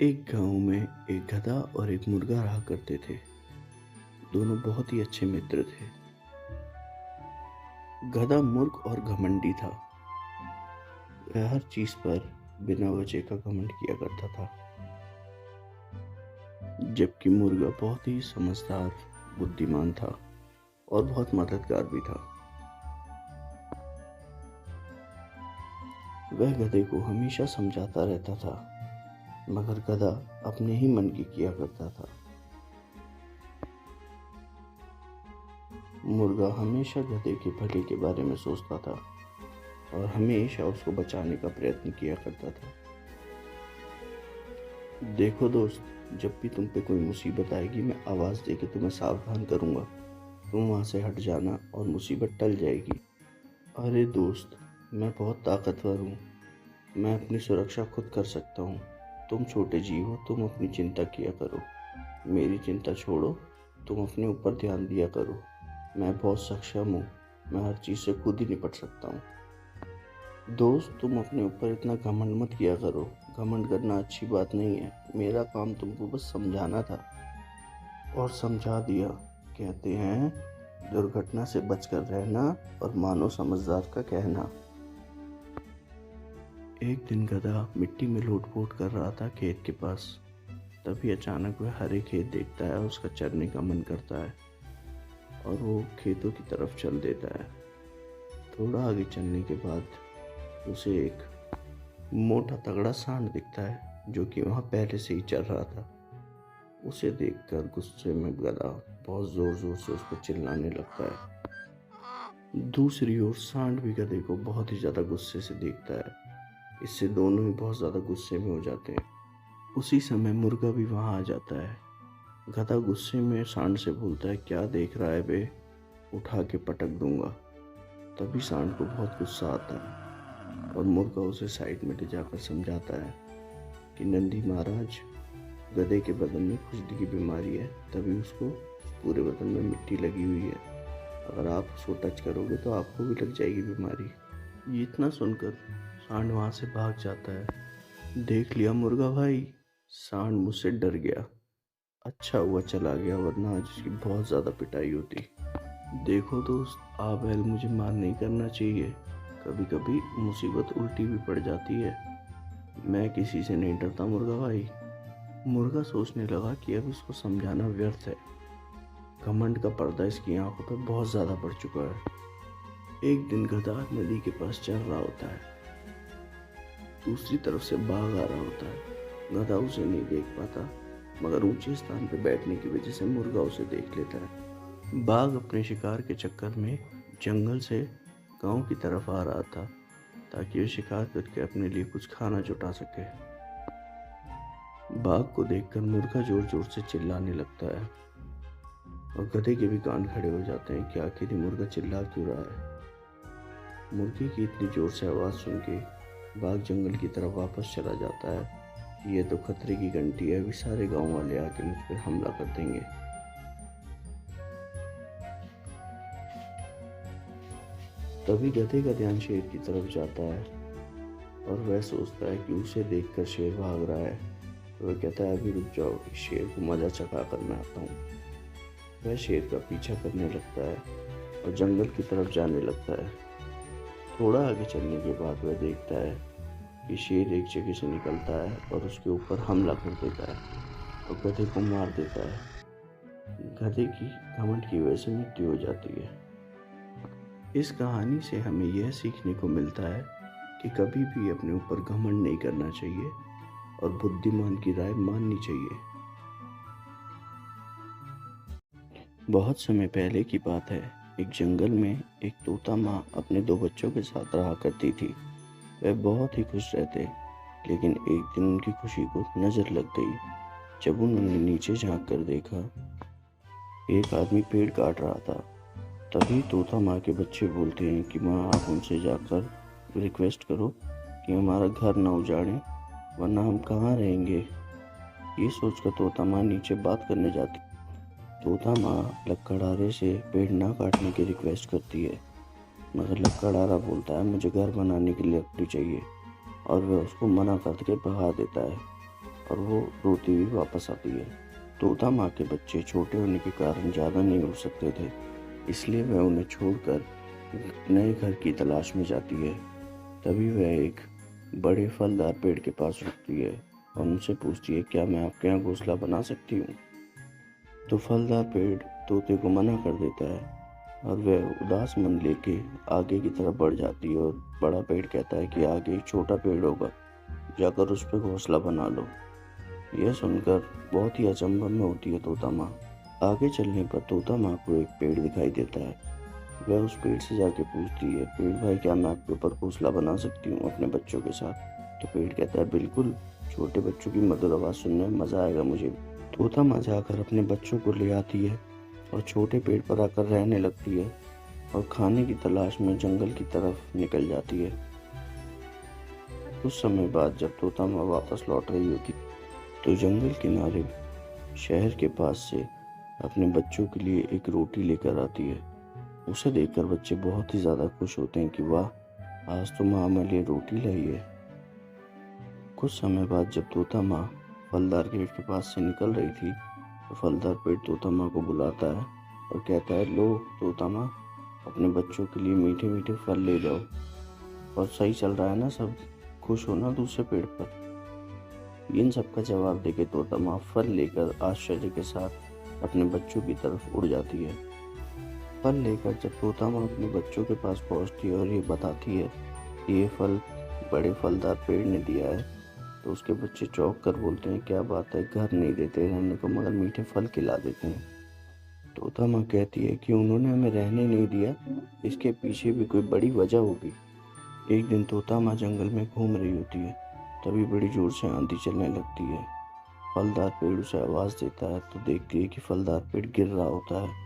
एक गांव में एक गधा और एक मुर्गा रहा करते थे। दोनों बहुत ही अच्छे मित्र थे। गधा मूर्ख और घमंडी था। वह हर चीज पर बिना वजह का घमंड किया करता था, जबकि मुर्गा बहुत ही समझदार, बुद्धिमान था और बहुत मददगार भी था। वह गधे को हमेशा समझाता रहता था, मगर गधा अपने ही मन की किया करता था। मुर्गा हमेशा गधे के भले के बारे में सोचता था और हमेशा उसको बचाने का प्रयत्न किया करता था। देखो दोस्त, जब भी तुम पे कोई मुसीबत आएगी, मैं आवाज़ देके तुम्हें सावधान करूंगा। तुम वहां से हट जाना और मुसीबत टल जाएगी। अरे दोस्त, मैं बहुत ताकतवर हूँ। मैं अपनी सुरक्षा खुद कर सकता हूँ। तुम छोटे जीव हो, तुम अपनी चिंता किया करो। मेरी चिंता छोड़ो, तुम अपने ऊपर ध्यान दिया करो। मैं बहुत सक्षम हूँ। मैं हर चीज़ से खुद ही निपट सकता हूँ। दोस्त, तुम अपने ऊपर इतना घमंड मत किया करो। घमंड करना अच्छी बात नहीं है। मेरा काम तुमको बस समझाना था और समझा दिया। कहते हैं, दुर्घटना से बचकर रहना और मानो समझदार का कहना। एक दिन गधा मिट्टी में लोट-पोट कर रहा था खेत के पास। तभी अचानक वह हरे खेत देखता है। उसका चरने का मन करता है और वो खेतों की तरफ चल देता है। थोड़ा आगे चलने के बाद उसे एक मोटा तगड़ा सांड दिखता है, जो कि वहाँ पहले से ही चल रहा था। उसे देखकर गुस्से में गधा बहुत जोर जोर से उस पर चिल्लाने लगता है। दूसरी ओर सांड भी गधे को बहुत ही ज्यादा गुस्से से देखता है। इससे दोनों ही बहुत ज्यादा गुस्से में हो जाते हैं। उसी समय मुर्गा भी वहां आ जाता है। गधा गुस्से में सांड से बोलता है, क्या देख रहा है बे, उठा के पटक दूंगा। तभी सांड को बहुत गुस्सा आता है और मुर्गा उसे साइड में ले जाकर समझाता है कि नंदी महाराज, गधे के बदन में खुजली की बीमारी है, तभी उसको पूरे बदन में मिट्टी लगी हुई है। अगर आप उसको टच करोगे तो आपको भी लग जाएगी बीमारी। ये इतना सुनकर सांड वहां से भाग जाता है। देख लिया मुर्गा भाई, सांड मुझसे डर गया। अच्छा हुआ चला गया, वरना आज उसकी बहुत ज्यादा पिटाई होती। देखो दोस्त, आबैल मुझे मान नहीं करना चाहिए। कभी कभी मुसीबत उल्टी भी पड़ जाती है। मैं किसी से नहीं डरता मुर्गा भाई। मुर्गा सोचने लगा कि अब इसको समझाना व्यर्थ है। घमंड का पर्दा इसकी आंखों पर बहुत ज्यादा पड़ चुका है। एक दिन गधा नदी के पास चल रहा होता है। दूसरी तरफ से बाघ आ रहा होता है। गधा उसे नहीं देख पाता, मगर ऊंचे स्थान पर बैठने की वजह से मुर्गा उसे देख लेता है। बाघ अपने शिकार के चक्कर में जंगल से गांव की तरफ आ रहा था, ताकि वह शिकार करके अपने लिए कुछ खाना जुटा सके। बाघ को देखकर मुर्गा जोर जोर से चिल्लाने लगता है और गधे के भी कान खड़े हो जाते हैं कि आखिर ये मुर्गा चिल्ला क्यों रहा है। मुर्गे की इतनी जोर से आवाज सुन के बाघ जंगल की तरफ वापस चला जाता है कि ये तो खतरे की घंटी है, अभी सारे गांव वाले आके मुझ पर हमला कर देंगे। तभी गधे का ध्यान शेर की तरफ जाता है और वह सोचता है कि उसे देखकर शेर भाग रहा है। तो वह कहता है, अभी रुक जाओ, इस शेर को मजा चखा कर मैं आता हूँ। वह शेर का पीछा करने लगता है और जंगल की तरफ जाने लगता है। थोड़ा आगे चलने के बाद वह देखता है कि शेर एक जगह से निकलता है और उसके ऊपर हमला कर देता है और गधे को मार देता है। गधे की घमंड की वजह से मृत्यु हो जाती है। इस कहानी से हमें यह सीखने को मिलता है कि कभी भी अपने ऊपर घमंड नहीं करना चाहिए और बुद्धिमान की राय माननी चाहिए। बहुत समय पहले की बात है। एक जंगल में एक तोता माँ अपने दो बच्चों के साथ रहा करती थी। वह बहुत ही खुश रहते, लेकिन एक दिन उनकी खुशी को नजर लग गई। जब उन्होंने नीचे झांक कर देखा, एक आदमी पेड़ काट रहा था। तभी तोता माँ के बच्चे बोलते हैं कि माँ, आप उनसे जाकर रिक्वेस्ट करो कि हमारा घर ना उजाड़ें, वरना हम कहाँ रहेंगे। ये सोचकर तोता माँ नीचे बात करने जाती। तोता माँ लकड़हारे से पेड़ ना काटने की रिक्वेस्ट करती है, मगर लकड़हारा बोलता है, मुझे घर बनाने के लिए लकड़ी चाहिए, और वह उसको मना करके भगा देता है। और वो रोती हुई वापस आती है। तोता माँ के बच्चे छोटे होने के कारण ज़्यादा नहीं उड़ सकते थे, इसलिए वह उन्हें छोड़कर नए घर की तलाश में जाती है। तभी वह एक बड़े फलदार पेड़ के पास रुकती है और उनसे पूछती है, क्या मैं आपके यहाँ घोंसला बना सकती हूँ? तो फलदार पेड़ तोते को मना कर देता है और वह उदास मन लेके आगे की तरफ बढ़ जाती है। और बड़ा पेड़ कहता है कि आगे एक छोटा पेड़ होगा, जाकर उस पर घोंसला बना लो। यह सुनकर बहुत ही अचंभव में होती है तोता माँ। आगे चलने पर तोता माँ को एक पेड़ दिखाई देता है। वह उस पेड़ से जाके पूछती है, पेड़ भाई क्या मैं आपके ऊपर घोंसला बना सकती हूँ अपने बच्चों के साथ? तो पेड़ कहता है, बिल्कुल, छोटे बच्चों की मधुर आवाज़ सुनने में मज़ा आएगा मुझे। तोता माँ जाकर अपने बच्चों को ले आती है और छोटे पेड़ पर आकर रहने लगती है और खाने की तलाश में जंगल की तरफ निकल जाती है। कुछ समय बाद जब तोता माँ वापस लौट रही होती तो जंगल किनारे शहर के पास से अपने बच्चों के लिए एक रोटी लेकर आती है। उसे देखकर बच्चे बहुत ही ज़्यादा खुश होते हैं कि वाह, आज तो माँ हमारे लिए रोटी लाई है। कुछ समय बाद जब तोता माँ फलदार पेड़ के पास से निकल रही थी तो फलदार पेड़ तोता माँ को बुलाता है और कहता है, लो तोता माँ, अपने बच्चों के लिए मीठे मीठे फल ले जाओ। और सही चल रहा है ना सब? खुश हो ना दूसरे पेड़ पर? इन सब का जवाब देके तोता माँ फल लेकर आश्चर्य के साथ अपने बच्चों की तरफ उड़ जाती है। फल लेकर जब तोता माँ अपने बच्चों के पास पहुँचती है और ये बताती है कि ये फल बड़े फलदार पेड़ ने दिया है, तो उसके बच्चे चौंक कर बोलते हैं, क्या बात है, घर नहीं देते रहने को मगर मीठे फल खिला देते हैं। तोता माँ कहती है कि उन्होंने हमें रहने नहीं दिया, इसके पीछे भी कोई बड़ी वजह होगी। एक दिन तोता माँ जंगल में घूम रही होती है, तभी बड़ी जोर से आंधी चलने लगती है। फलदार पेड़ उसे आवाज़ देता है तो देखती है कि फलदार पेड़ गिर रहा होता है।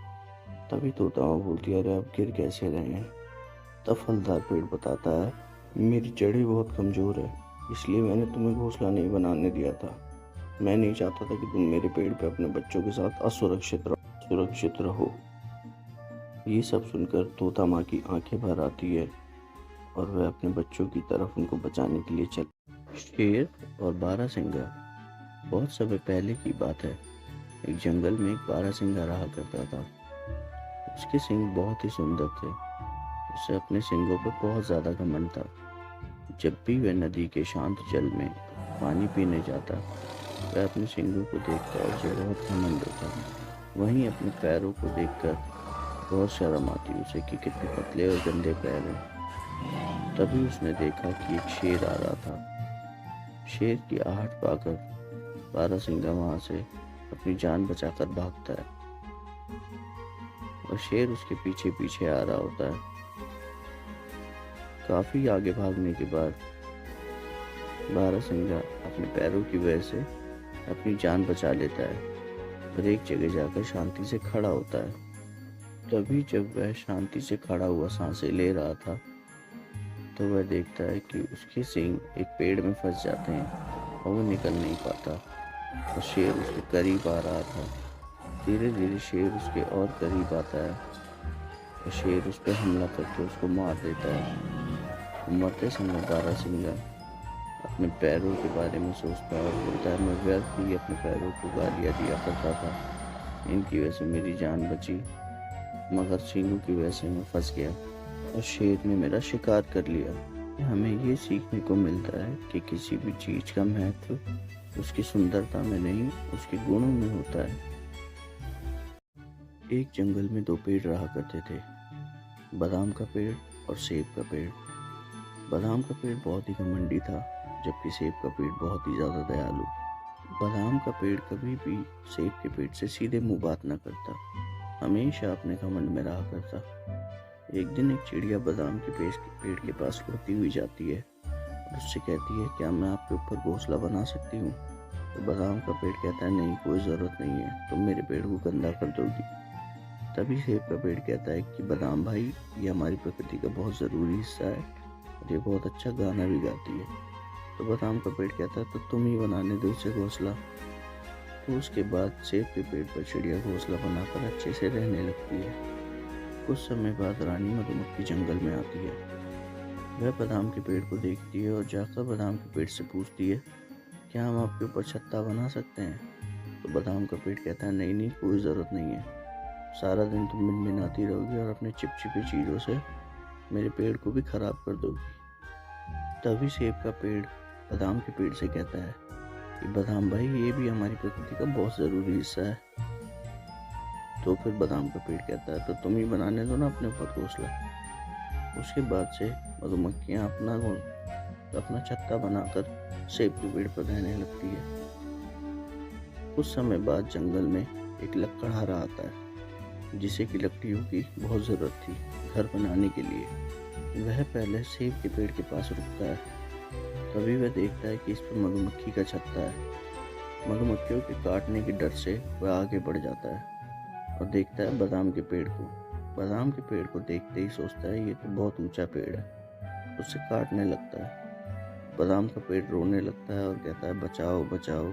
तभी तोता माँ बोलती है, अरे अब गिर कैसे रहे हैं? तब फलदार पेड़ बताता है, मेरी जड़ें बहुत कमज़ोर है, इसलिए मैंने तुम्हें घोंसला नहीं बनाने दिया था। मैं नहीं चाहता था कि तुम मेरे पेड़ पे अपने बच्चों के साथ सुरक्षित रहो। ये सब सुनकर तोता माँ की आंखें भर आती है और वह अपने बच्चों की तरफ उनको बचाने के लिए चल। शेर और बारहसिंगा। बहुत समय पहले की बात है। एक जंगल में एक बारहसिंगा रहा करता था। उसके सींग बहुत ही सुंदर थे। उसे अपने सींगों पर बहुत ज़्यादा घमंड था। जब भी वह नदी के शांत जल में पानी पीने जाता, वह अपने सींगों को देखकर उसे बहुत घमंड होता। वहीं अपने पैरों को देखकर बहुत शर्म आती उसे कि कितने पतले और गंदे पैर हैं। तभी उसने देखा कि एक शेर आ रहा था। शेर की आहट पाकर बारहसिंगा वहां से अपनी जान बचाकर भागता है और शेर उसके पीछे पीछे आ रहा होता है। काफी आगे भागने के बाद बारहसिंगा अपने पैरों की वजह से अपनी जान बचा लेता है और एक जगह जाकर शांति से खड़ा होता है। तभी जब वह शांति से खड़ा हुआ सांसें ले रहा था तो वह देखता है कि उसके सींग एक पेड़ में फंस जाते हैं और वो निकल नहीं पाता और शेर उसके करीब आ रहा था। धीरे धीरे शेर उसके और करीब आता है और शेर उस पर हमला करके उसको मार देता है। मरते समय बारहसिंगा अपने पैरों के बारे में सोचता है और बोलता है, मैं व्यर्थ ही अपने पैरों को गालियाँ दिया करता था, इनकी वजह से मेरी जान बची, मगर सींगों की वजह से मैं फंस गया और शेर ने मेरा शिकार कर लिया। हमें ये सीखने को मिलता है कि किसी भी चीज़ का महत्व उसकी सुंदरता में नहीं, उसके गुणों में होता है। एक जंगल में दो पेड़ रहा करते थे, बादाम का पेड़ और सेब का पेड़। बादाम का पेड़ बहुत ही घमंडी था, जबकि सेब का पेड़ बहुत ही ज़्यादा दयालु। बादाम का पेड़ कभी भी सेब के पेड़ से सीधे मुंह बात न करता, हमेशा अपने घमंड में रहा करता। एक दिन एक चिड़िया बादाम के पेड़ के पास उड़ती हुई जाती है और उससे कहती है, क्या मैं आपके ऊपर घोंसला बना सकती हूँ? तो बादाम का पेड़ कहता है, नहीं, कोई ज़रूरत नहीं है, तुम मेरे पेड़ को गंदा कर दोगी। तभी सेब का पेड़ कहता है कि बादाम भाई, ये हमारी प्रकृति का बहुत ज़रूरी हिस्सा है और ये बहुत अच्छा गाना भी गाती है। तो बादाम का पेड़ कहता है, तो तुम ही बनाने दो इसे घोंसला। तो उसके बाद सेब के पेड़ पर चिड़िया घोंसला बनाकर अच्छे से रहने लगती है। कुछ समय बाद रानी मधुमक्खी जंगल में आती है। वह बादाम के पेड़ को देखती है और जाकर बादाम के पेड़ से पूछती है क्या हम आपके ऊपर छत्ता बना सकते हैं? तो बादाम का पेड़ कहता है, नहीं नहीं, कोई ज़रूरत नहीं है। सारा दिन तुम मिनमिनाती रहोगी और अपने चिपचिपी चीज़ों से मेरे पेड़ को भी ख़राब कर दोगी। तभी सेब का पेड़ बादाम के पेड़ से कहता है कि बादाम भाई, ये भी हमारी प्रकृति का बहुत ज़रूरी हिस्सा है। तो फिर बादाम का पेड़ कहता है, तो तुम ही बनाने दो ना अपने ऊपर घोंसला। उसके बाद से मधुमक्खियाँ अपना छत्ता बनाकर सेब के पेड़ पर रहने लगती है। कुछ समय बाद जंगल में एक लकड़हारा आता है, जिसे कि लकड़ियों की बहुत ज़रूरत थी घर बनाने के लिए। वह पहले सेब के पेड़ के पास रुकता है। तभी वह देखता है कि इस पर मधुमक्खी का छत्ता है। मधुमक्खियों के काटने के डर से वह आगे बढ़ जाता है और देखता है बादाम के पेड़ को। बादाम के पेड़ को देखते ही सोचता है, ये तो बहुत ऊंचा पेड़ है। उसे काटने लगता है। बादाम का पेड़ रोने लगता है और कहता है, बचाओ बचाओ।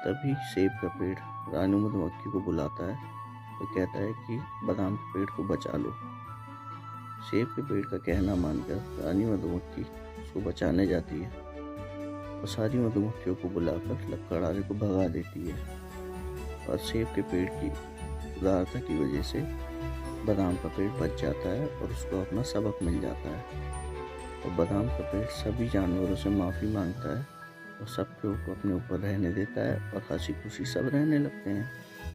तभी सेब का पेड़ रानी मधुमक्खी को बुलाता है और कहता है कि बादाम के पेड़ को बचा लो। सेब के पेड़ का कहना मानकर रानी मधुमक्खी उसको बचाने जाती है और सारी मधुमक्खियों को बुलाकर लकड़हारे को भगा देती है। और सेब के पेड़ की उदारता की वजह से बादाम का पेड़ बच जाता है और उसको अपना सबक मिल जाता है। और बादाम का पेड़ सभी जानवरों से माफ़ी मांगता है और सबको अपने ऊपर रहने देता है और हंसी खुशी सब रहने लगते हैं।